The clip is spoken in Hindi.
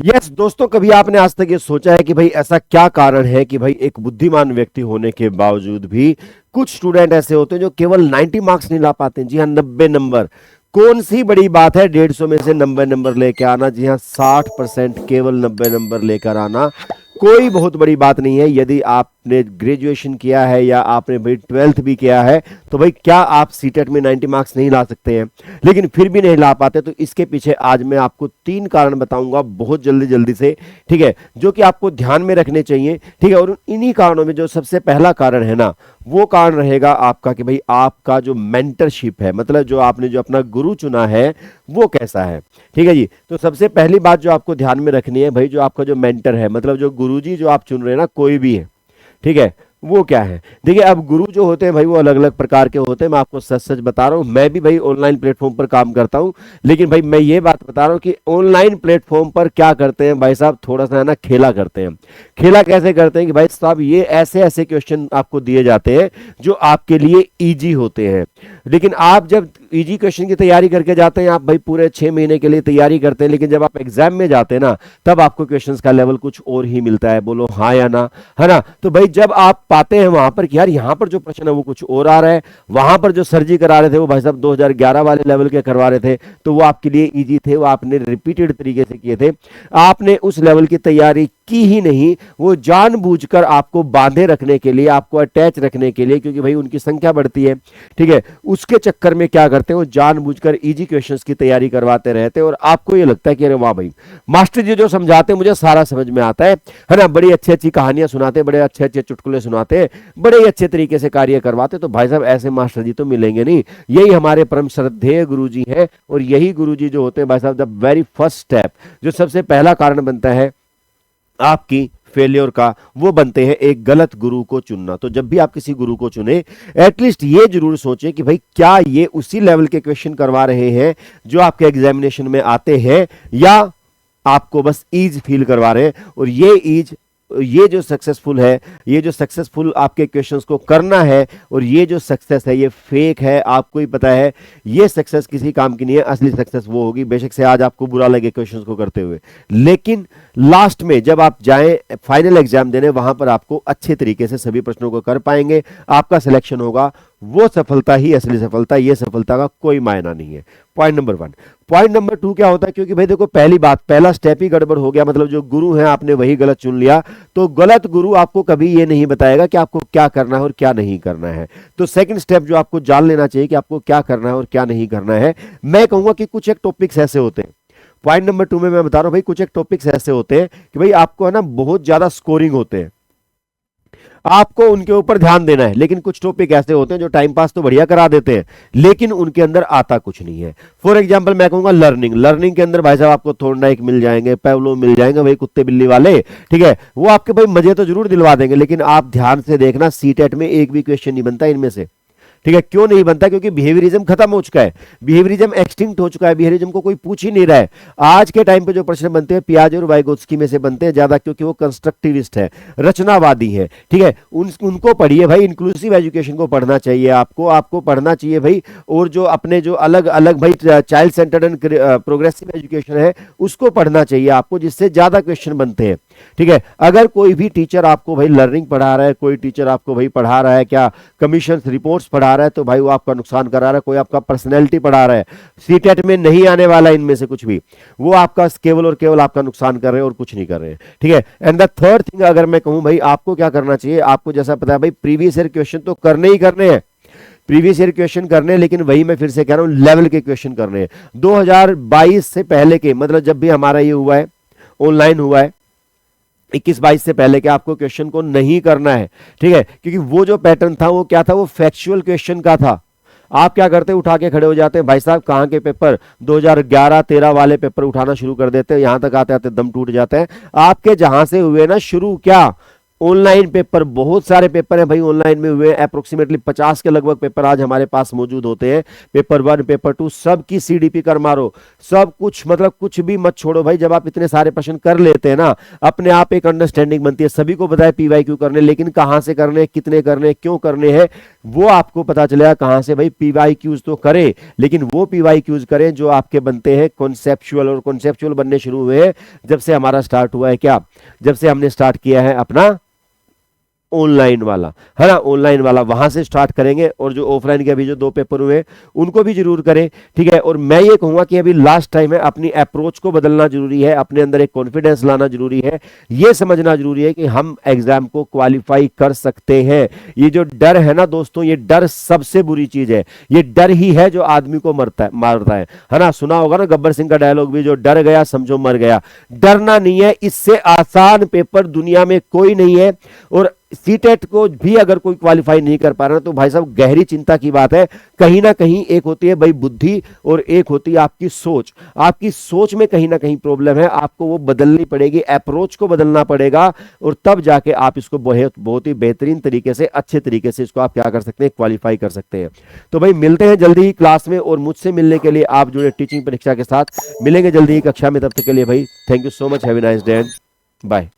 यस दोस्तों, कभी आपने आज तक ये सोचा है कि भाई ऐसा क्या कारण है कि भाई एक बुद्धिमान व्यक्ति होने के बावजूद भी कुछ स्टूडेंट ऐसे होते हैं जो केवल 90 मार्क्स नहीं ला पाते हैं। जी हाँ, 90 नंबर। कौन सी बड़ी बात है 150 में से 90 नंबर लेकर आना? जी हाँ, 60% केवल 90 नंबर लेकर आना कोई बहुत बड़ी बात नहीं है। यदि आपने ग्रेजुएशन किया है या आपने भाई 12th भी किया है तो भाई क्या आप सीटेट में 90 मार्क्स नहीं ला सकते हैं? लेकिन फिर भी नहीं ला पाते, तो इसके पीछे आज मैं आपको 3 कारण बताऊंगा बहुत जल्दी जल्दी से, ठीक है, जो कि आपको ध्यान में रखने चाहिए, ठीक है। और इन्हीं कारणों में जो सबसे पहला कारण है ना, वो कारण रहेगा आपका कि भाई आपका जो मेंटरशिप है, मतलब जो आपने जो अपना गुरु चुना है वो कैसा है, ठीक है जी। तो सबसे पहली बात जो आपको ध्यान में रखनी है भाई, जो आपका जो मेंटर है, मतलब जो गुरुजी जो आप चुन रहे हैं ना, कोई भी है, ठीक है, वो क्या है? देखिए, अब गुरु जो होते हैं भाई वो अलग अलग प्रकार के होते हैं। मैं आपको सच सच बता रहा हूं, मैं भी भाई ऑनलाइन प्लेटफॉर्म पर काम करता हूं, लेकिन भाई मैं ये बात बता रहा हूं कि ऑनलाइन प्लेटफॉर्म पर क्या करते हैं भाई साहब, थोड़ा सा है ना खेला करते हैं। खेला कैसे करते हैं कि भाई साहब ये ऐसे ऐसे क्वेश्चन आपको दिए जाते हैं जो आपके लिए इजी होते हैं, लेकिन आप जब इजी क्वेश्चन की तैयारी करके जाते हैं, आप भाई पूरे 6 महीने के लिए तैयारी करते हैं, लेकिन जब आप एग्जाम में जाते हैं ना, तब आपको क्वेश्चंस का लेवल कुछ और ही मिलता है। बोलो हाँ या ना, है ना? तो भाई जब आप पाते हैं वहां पर कि यार यहाँ पर जो प्रश्न है वो कुछ और आ रहा है, वहां पर जो सर जी करा रहे थे वो भाई साहब 2011 वाले लेवल के करवा रहे थे, तो वो आपके लिए इजी थे, वो आपने रिपीटेड तरीके से किए थे, आपने उस लेवल की तैयारी की ही नहीं। वो जानबूझकर आपको बांधे रखने के लिए, आपको अटैच रखने के लिए, क्योंकि भाई उनकी संख्या बढ़ती है, ठीक है, उसके चक्कर में क्या करते हैं वो जानबूझकर इजी क्वेश्चंस की तैयारी करवाते रहते हैं, और आपको ये लगता है कि अरे वाह भाई मास्टर जी जो समझाते हैं मुझे सारा समझ में आता है ना, बड़ी अच्छी अच्छी कहानियां सुनाते हैं, बड़े अच्छे अच्छे चुटकुले सुनाते हैं, बड़े ही अच्छे तरीके से कार्य करवाते हैं। तो भाई साहब ऐसे मास्टर जी तो मिलेंगे नहीं। यही हमारे परम श्रद्धेय गुरुजी हैं, और यही गुरुजी जो होते हैं भाई साहब द वेरी फर्स्ट स्टेप, जो सबसे पहला कारण बनता है आपकी फेलियर का, वो बनते हैं एक गलत गुरु को चुनना। तो जब भी आप किसी गुरु को चुने, एटलीस्ट ये जरूर सोचें कि भाई क्या ये उसी लेवल के क्वेश्चन करवा रहे हैं जो आपके एग्जामिनेशन में आते हैं, या आपको बस ईज फील करवा रहे हैं। और ये जो सक्सेसफुल है, ये जो सक्सेसफुल आपके क्वेश्चंस को करना है, और ये जो सक्सेस है ये फेक है, आपको ही पता है। ये सक्सेस किसी काम की नहीं है। असली सक्सेस वो होगी, बेशक से आज आपको बुरा लगे क्वेश्चंस को करते हुए, लेकिन लास्ट में जब आप जाएं फाइनल एग्जाम देने, वहां पर आपको अच्छे तरीके से सभी प्रश्नों को कर पाएंगे, आपका सिलेक्शन होगा, वो सफलता ही असली सफलता। ये सफलता का कोई मायना नहीं है। Point number 1। पॉइंट नंबर 2 क्या होता है? क्योंकि भाई देखो, पहली बात, पहला स्टेप ही गड़बड़ हो गया, मतलब जो गुरु है आपने वही गलत चुन लिया। तो गलत गुरु आपको कभी ये नहीं बताएगा कि आपको क्या करना है और क्या नहीं करना है। तो सेकंड स्टेप जो आपको जान लेना चाहिए कि आपको क्या करना है और क्या नहीं करना है, मैं कहूंगा कि कुछ एक टॉपिक्स ऐसे होते हैं, पॉइंट नंबर 2 में मैं बता रहा हूं भाई, कुछ एक टॉपिक्स ऐसे होते हैं कि भाई आपको है ना बहुत ज्यादा स्कोरिंग होते हैं, आपको उनके ऊपर ध्यान देना है। लेकिन कुछ टॉपिक ऐसे होते हैं जो टाइम पास तो बढ़िया करा देते हैं, लेकिन उनके अंदर आता कुछ नहीं है। फॉर एग्जांपल मैं कहूंगा लर्निंग के अंदर भाई साहब आपको थोर्नडाइक मिल जाएंगे, पेवलो मिल जाएंगे, भाई कुत्ते बिल्ली वाले, ठीक है, वो आपके भाई मजे तो जरूर दिलवा देंगे, लेकिन आप ध्यान से देखना सीटेट में एक भी क्वेश्चन नहीं बनता इनमें से, ठीक है। क्यों नहीं बनता? क्योंकि बिहेवियरिज्म खत्म हो चुका है, बिहेवियरिज्म एक्सटिंक्ट हो चुका है, बिहेवियरिज्म को कोई पूछ ही नहीं रहा है। आज के टाइम पे जो प्रश्न बनते हैं पियाजे और वाइगोत्स्की में से बनते हैं ज्यादा, क्योंकि वो कंस्ट्रक्टिविस्ट है, रचनावादी है, ठीक है। उनको पढ़िए भाई, इंक्लूसिव एजुकेशन को पढ़ना चाहिए आपको पढ़ना चाहिए भाई। और जो अपने जो अलग अलग भाई child centred and progressive education है उसको पढ़ना चाहिए आपको, जिससे ज्यादा क्वेश्चन बनते हैं, ठीक है। अगर कोई भी टीचर आपको भाई लर्निंग पढ़ा रहा है, कोई टीचर आपको भाई पढ़ा रहा है क्या कमीशन रिपोर्ट्स पढ़ा रहा है, तो भाई वो आपका नुकसान करा रहा है। कोई आपका पर्सनैलिटी पढ़ा रहा है, सीटेट में नहीं आने वाला इनमें से कुछ भी, वो आपका केवल और केवल आपका नुकसान कर रहे हैं और कुछ नहीं कर रहे हैं, ठीक है। एंड द थर्ड थिंग, अगर मैं कहूं भाई आपको क्या करना चाहिए, आपको जैसा पता है भाई प्रीवियस ईयर क्वेश्चन तो करने ही करने हैं, प्रीवियस ईयर क्वेश्चन करने, लेकिन वही मैं फिर से कह रहा हूं लेवल के क्वेश्चन करने हैं। 2022 से पहले के, मतलब जब भी हमारा ये हुआ है ऑनलाइन हुआ है 21-22 से पहले के, आपको क्वेश्चन को नहीं करना है, ठीक है। क्योंकि वो जो पैटर्न था वो क्या था, वो फैक्चुअल क्वेश्चन का था। आप क्या करते हैं, उठा के खड़े हो जाते हैं, भाई साहब कहां के पेपर 2011-13 वाले पेपर उठाना शुरू कर देते हैं, यहां तक आते आते दम टूट जाते हैं। आपके जहां से हुए ना शुरू, क्या ऑनलाइन पेपर, बहुत सारे पेपर हैं भाई ऑनलाइन में हुए, अप्रोक्सीमेटली 50 के लगभग पेपर आज हमारे पास मौजूद होते हैं। पेपर 1 पेपर 2 सब की सीडीपी कर मारो, सब कुछ, मतलब कुछ भी मत छोड़ो भाई। जब आप इतने सारे प्रश्न कर लेते हैं ना, अपने आप एक अंडरस्टैंडिंग बनती है। सभी को बताए पीवाईक्यू करने, लेकिन कहां से करने, कितने करने, क्यों करने हैं, वो आपको पता चलेगा कहां से। भाई पीवाईक्यूज तो करें, लेकिन वो पीवाईक्यूज करें जो आपके बनते हैं कॉन्सेप्चुअल, और कॉन्सेप्चुअल बनने शुरू हुए हैं जब से हमारा स्टार्ट हुआ है, क्या, जब से हमने स्टार्ट किया है अपना ऑनलाइन वाला, है ना, ऑनलाइन वाला वहां से स्टार्ट करेंगे। और जो ऑफलाइन के अभी जो 2 पेपर हुए उनको भी जरूर करें, ठीक है। और मैं ये कहूंगा कि अभी लास्ट टाइम है, अपनी अप्रोच को बदलना जरूरी है, अपने अंदर एक कॉन्फिडेंस लाना जरूरी है, ये समझना जरूरी है कि हम एग्जाम को क्वालिफाई कर सकते हैं। ये जो डर है ना दोस्तों, ये डर सबसे बुरी चीज है। ये डर ही है जो आदमी को मारता है ना। सुना होगा ना गब्बर सिंह का डायलॉग भी, जो डर गया समझो मर गया। डरना नहीं है, इससे आसान पेपर दुनिया में कोई नहीं है। और सीटेट को भी अगर कोई क्वालिफाई नहीं कर पा रहा तो भाई साहब गहरी चिंता की बात है। कहीं ना कहीं एक होती है भाई बुद्धि, और एक होती है आपकी सोच। आपकी सोच में कहीं ना कहीं प्रॉब्लम है, आपको वो बदलनी पड़ेगी, अप्रोच को बदलना पड़ेगा, और तब जाके आप इसको बहुत बहुत ही बेहतरीन तरीके से, अच्छे तरीके से इसको आप क्या कर सकते हैं, क्वालिफाई कर सकते हैं। तो भाई मिलते हैं जल्दी ही क्लास में, और मुझसे मिलने के लिए आप जुड़े टीचिंग परीक्षा के साथ, मिलेंगे जल्दी ही कक्षा में। तब तक के लिए भाई thank you so much, have a nice day, bye.